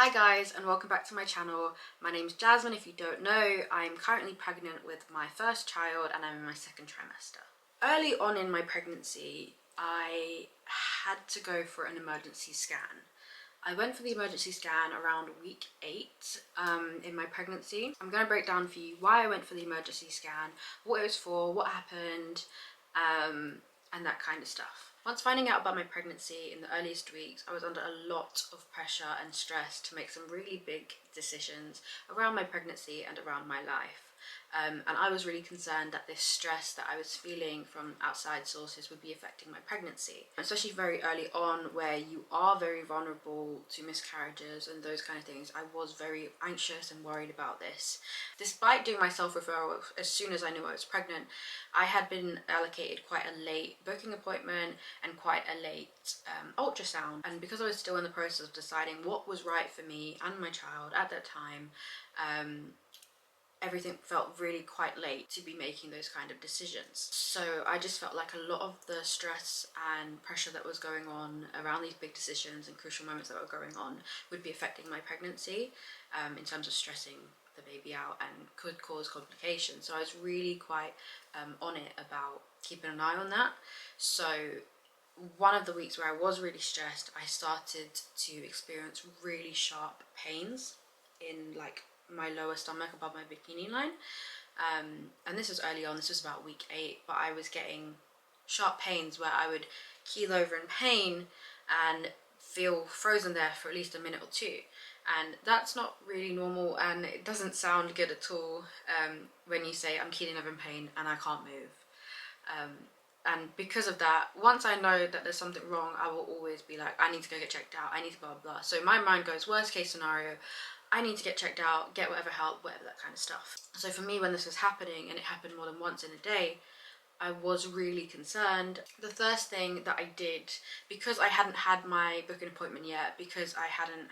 Hi guys, and welcome back to my channel. My name's Jasmine. If you don't know, I'm currently pregnant with my first child and I'm in my second trimester. Early on in my pregnancy, I had to go for an emergency scan. I went for the emergency scan around week 8 in my pregnancy. I'm going to break down for you why I went for the emergency scan, what it was for, what happened, and that kind of stuff. Once finding out about my pregnancy in the earliest weeks, I was under a lot of pressure and stress to make some really big decisions around my pregnancy and around my life. And I was really concerned that this stress that I was feeling from outside sources would be affecting my pregnancy, especially very early on where you are very vulnerable to miscarriages and those kind of things. I was very anxious and worried about this. Despite doing my self-referral as soon as I knew I was pregnant, I had been allocated quite a late booking appointment and quite a late ultrasound, and because I was still in the process of deciding what was right for me and my child at that time, everything felt really quite late to be making those kind of decisions. So I just felt like a lot of the stress and pressure that was going on around these big decisions and crucial moments that were going on would be affecting my pregnancy, in terms of stressing the baby out and could cause complications. So I was really quite on it about keeping an eye on that. So one of the weeks where I was really stressed, I started to experience really sharp pains in like my lower stomach above my bikini line, and this was early on. This was about week 8, but I was getting sharp pains where I would keel over in pain and feel frozen there for at least a minute or two, and that's not really normal, and it doesn't sound good at all when you say I'm keeling over in pain and I can't move. And because of that, once I know that there's something wrong, I will always be like, I need to go get checked out, I need to blah blah blah. So my mind goes, worst case scenario, I need to get checked out, get whatever help, whatever, that kind of stuff. So for me, when this was happening, and it happened more than once in a day, I was really concerned. The first thing that I did, because I hadn't had my booking appointment yet, because I hadn't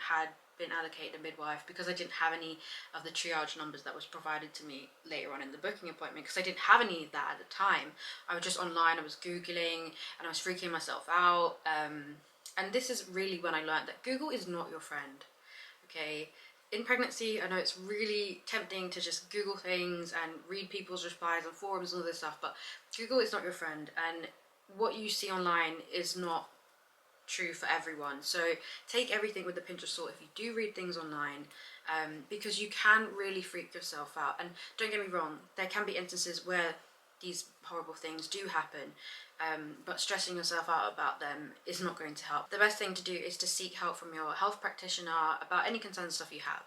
been allocated a midwife, because I didn't have any of the triage numbers that was provided to me later on in the booking appointment, because I didn't have any of that at the time. I was just online, I was Googling, and I was freaking myself out. And this is really when I learned that Google is not your friend, okay? In pregnancy, I know it's really tempting to just Google things and read people's replies on forums and all this stuff, but Google is not your friend, and what you see online is not true for everyone. So take everything with a pinch of salt if you do read things online, because you can really freak yourself out. And don't get me wrong, there can be instances where these horrible things do happen, but stressing yourself out about them is not going to help. The best thing to do is to seek help from your health practitioner about any concerned stuff you have.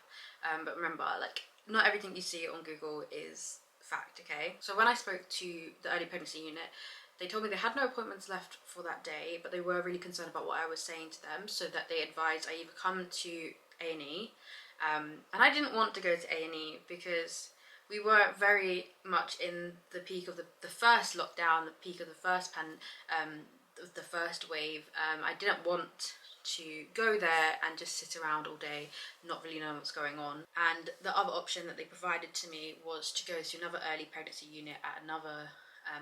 But remember, like, not everything you see on Google is fact, okay? So when I spoke to the early pregnancy unit, they told me they had no appointments left for that day, but they were really concerned about what I was saying to them, so that they advised I either come to A&E, and I didn't want to go to A&E because we were very much in the peak of the first lockdown, the peak of the first the first wave. I didn't want to go there and just sit around all day, not really knowing what's going on. And the other option that they provided to me was to go to another early pregnancy unit at another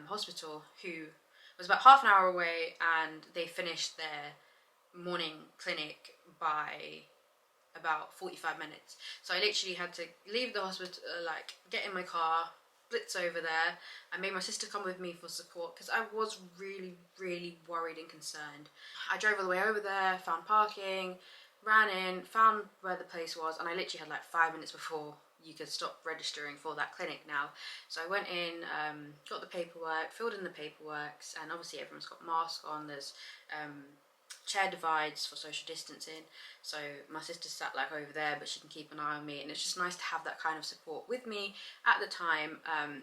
hospital, who was about half an hour away, and they finished their morning clinic by about 45 minutes. So I literally had to leave the hospital, like get in my car, blitz over there. I made my sister come with me for support because I was really worried and concerned. I drove all the way over there, found parking, ran in, found where the place was, and I literally had like 5 minutes before you could stop registering for that clinic now. So I went in, got the paperwork, filled in the paperwork, and obviously everyone's got masks on. There's chair divides for social distancing, so my sister sat like over there, but she can keep an eye on me, and it's just nice to have that kind of support with me at the time,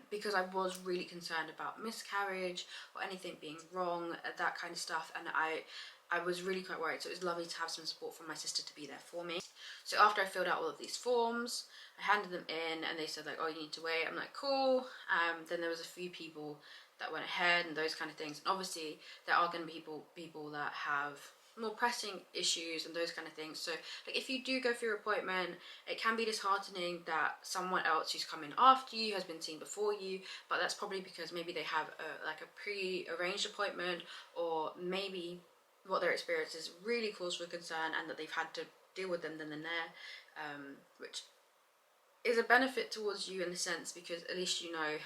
because I was really concerned about miscarriage or anything being wrong, that kind of stuff, and I was really quite worried. So it was lovely to have some support from my sister to be there for me. So after I filled out all of these forms, I handed them in, and they said like, oh, you need to wait. I'm like, cool. Then there was a few people that went ahead and those kind of things, and obviously there are going to be people that have more pressing issues and those kind of things. So like, if you do go for your appointment, it can be disheartening that someone else who's coming after you has been seen before you, but that's probably because maybe they have like a pre-arranged appointment, or maybe what their experience is really cause for concern and that they've had to deal with them then and there, which is a benefit towards you in a sense, because at least you know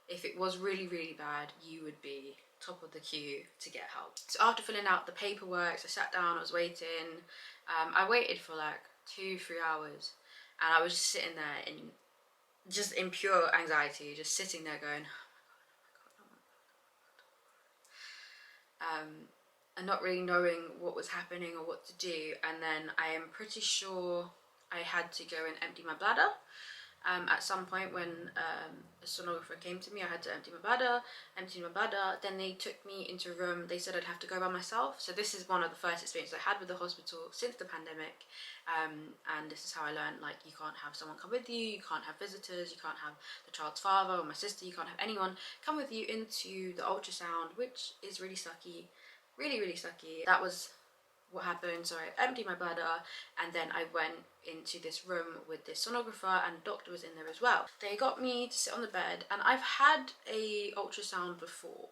if it was really, really bad, you would be top of the queue to get help. So after filling out the paperwork, I sat down, I was waiting. I waited for like 2-3 hours, and I was just sitting there in pure anxiety, just sitting there going, and not really knowing what was happening or what to do. And then I am pretty sure I had to go and empty my bladder. At some point when a sonographer came to me, I had to empty my bladder. Then they took me into a room. They said I'd have to go by myself. So this is one of the first experiences I had with the hospital since the pandemic. And this is how I learned, like, you can't have someone come with you, you can't have visitors, you can't have the child's father or my sister, you can't have anyone come with you into the ultrasound, which is really sucky, really, really sucky. That was what happened. So I emptied my bladder, and then I went into this room with this sonographer, and the doctor was in there as well. They got me to sit on the bed, and I've had a ultrasound before,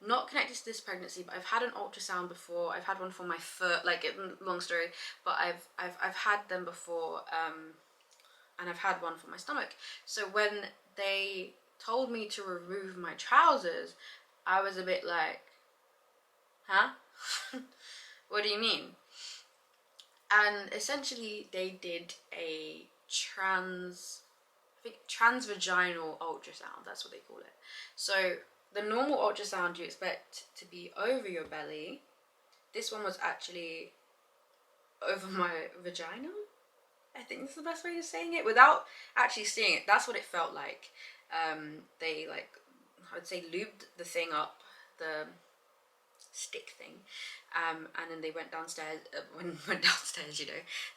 not connected to this pregnancy, but I've had an ultrasound before. I've had one for my foot, like, long story, but I've had them before, and I've had one for my stomach. So when they told me to remove my trousers, I was a bit like, huh? What do you mean? And essentially they did a transvaginal ultrasound, that's what they call it. So the normal ultrasound you expect to be over your belly. This one was actually over my vagina, I think that's the best way of saying it, without actually seeing it. That's what it felt like. They, like, I would say, lubed the thing up, the stick thing, and then they went downstairs,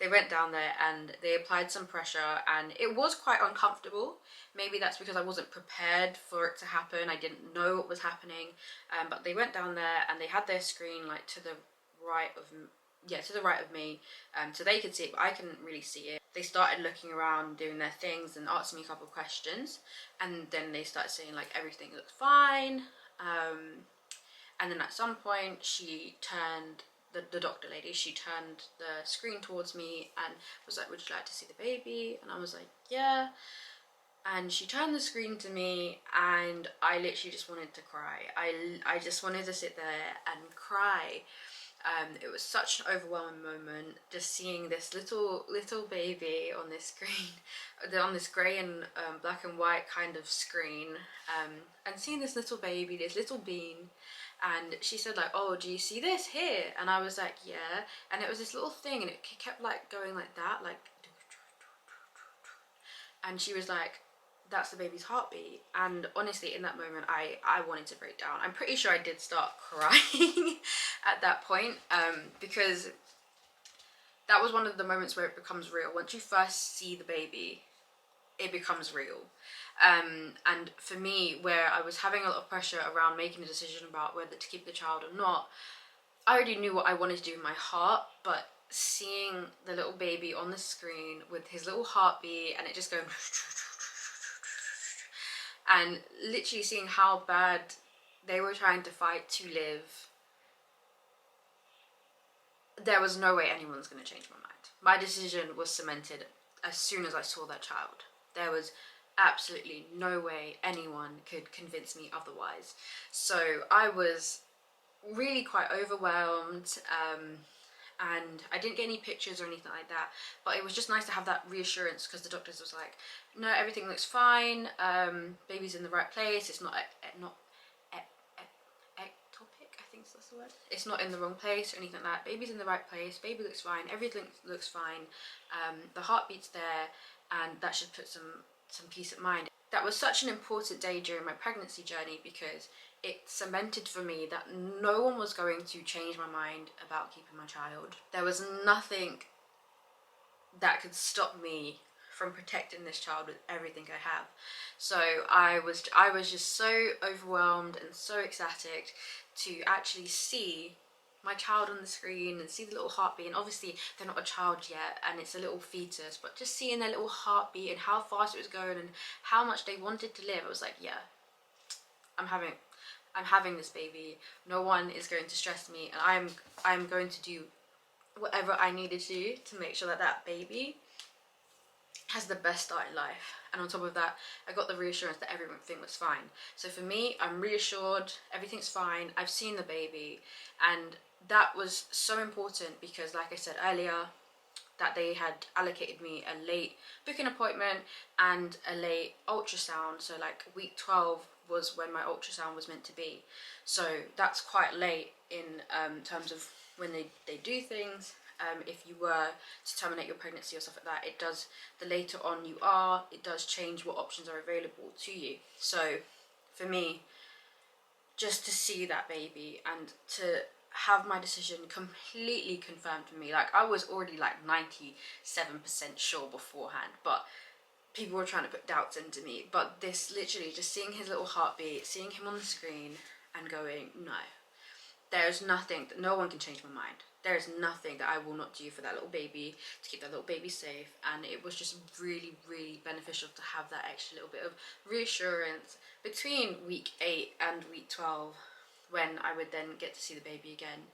they went down there and they applied some pressure, and it was quite uncomfortable. Maybe that's because I wasn't prepared for it to happen, I didn't know what was happening, but they went down there and they had their screen like to the right of me, so they could see it, but I couldn't really see it. They started looking around, doing their things, and asking me a couple of questions, and then they started saying, like, everything looks fine. And then at some point she turned, the doctor lady, she turned the screen towards me and was like, would you like to see the baby? And I was like, yeah. And she turned the screen to me, and I literally just wanted to cry. I just wanted to sit there and cry. It was such an overwhelming moment, just seeing this little baby on this screen, on this grey and black and white kind of screen, and seeing this little baby, this little bean. And she said, like, oh, do you see this here? And I was like, yeah. And it was this little thing, and it kept like going like that, like, and she was like, that's the baby's heartbeat. And honestly, in that moment, I wanted to break down. I'm pretty sure I did start crying at that point, because that was one of the moments where it becomes real. Once you first see the baby, it becomes real. And for me, where I was having a lot of pressure around making a decision about whether to keep the child or not, I already knew what I wanted to do in my heart, but seeing the little baby on the screen with his little heartbeat, and it just going and literally seeing how bad they were trying to fight to live, there was no way anyone's going to change my mind. My decision was cemented as soon as I saw that child. There was absolutely no way anyone could convince me otherwise. So I was really quite overwhelmed, and I didn't get any pictures or anything like that, but it was just nice to have that reassurance, because the doctors was like, no, everything looks fine, baby's in the right place, it's not ectopic, I think that's the word, it's not in the wrong place or anything like that, baby's in the right place, baby looks fine, everything looks fine, the heartbeat's there, and that should put some peace of mind. That was such an important day during my pregnancy journey, because it cemented for me that no one was going to change my mind about keeping my child. There was nothing that could stop me from protecting this child with everything I have. So I was just so overwhelmed and so ecstatic to actually see my child on the screen and see the little heartbeat. And obviously they're not a child yet, and it's a little fetus, but just seeing their little heartbeat and how fast it was going and how much they wanted to live, I was like, yeah, I'm having this baby. No one is going to stress me, and I'm going to do whatever I needed to make sure that that baby has the best start in life. And on top of that, I got the reassurance that everything was fine. So for me, I'm reassured, everything's fine, I've seen the baby, and that was so important because, like I said earlier, that they had allocated me a late booking appointment and a late ultrasound. So like week 12 was when my ultrasound was meant to be. So that's quite late in terms of when they do things. If you were to terminate your pregnancy or stuff like that, it does, the later on you are, it does change what options are available to you. So for me, just to see that baby and to have my decision completely confirmed for me, like I was already like 97% sure beforehand, but people were trying to put doubts into me. But this, literally just seeing his little heartbeat, seeing him on the screen and going, no, there's nothing, no one can change my mind. There is nothing that I will not do for that little baby, to keep that little baby safe. And it was just really, really beneficial to have that extra little bit of reassurance between week 8 and week 12, when I would then get to see the baby again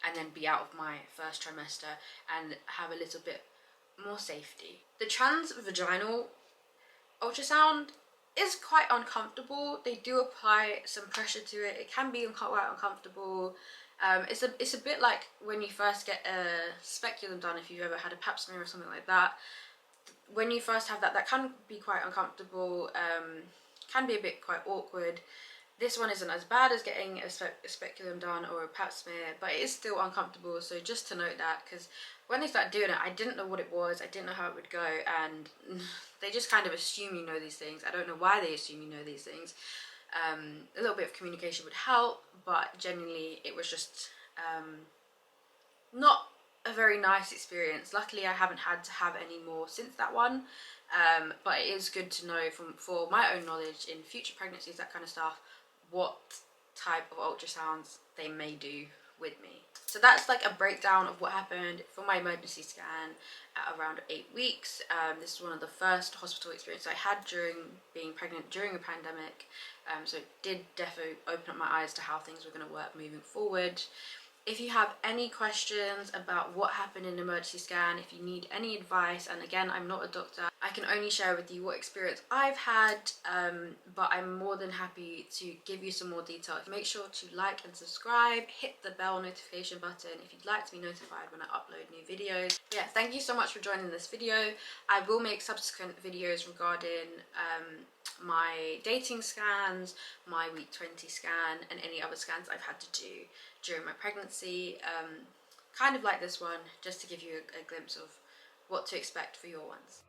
and then be out of my first trimester and have a little bit more safety. The transvaginal ultrasound is quite uncomfortable. They do apply some pressure to it. It can be quite uncomfortable. It's a bit like when you first get a speculum done, if you've ever had a pap smear or something like that. When you first have that, that can be quite uncomfortable, can be a bit quite awkward. This one isn't as bad as getting a speculum done or a pap smear, but it is still uncomfortable. So just to note that, because when they started doing it, I didn't know what it was, I didn't know how it would go, and they just kind of assume you know these things. I don't know why they assume you know these things. A little bit of communication would help, but genuinely it was just not a very nice experience. Luckily I haven't had to have any more since that one, but it is good to know for my own knowledge in future pregnancies, that kind of stuff, what type of ultrasounds they may do with me. So that's like a breakdown of what happened for my emergency scan at around 8 weeks. This is one of the first hospital experiences I had during being pregnant during a pandemic, so it did definitely open up my eyes to how things were going to work moving forward. If you have any questions about what happened in an emergency scan, if you need any advice, and again, I'm not a doctor, I can only share with you what experience I've had, but I'm more than happy to give you some more detail. Make sure to like and subscribe, hit the bell notification button if you'd like to be notified when I upload new videos. Yeah, thank you so much for joining this video. I will make subsequent videos regarding my dating scans, my week 20 scan, and any other scans I've had to do during my pregnancy, kind of like this one, just to give you a glimpse of what to expect for your ones.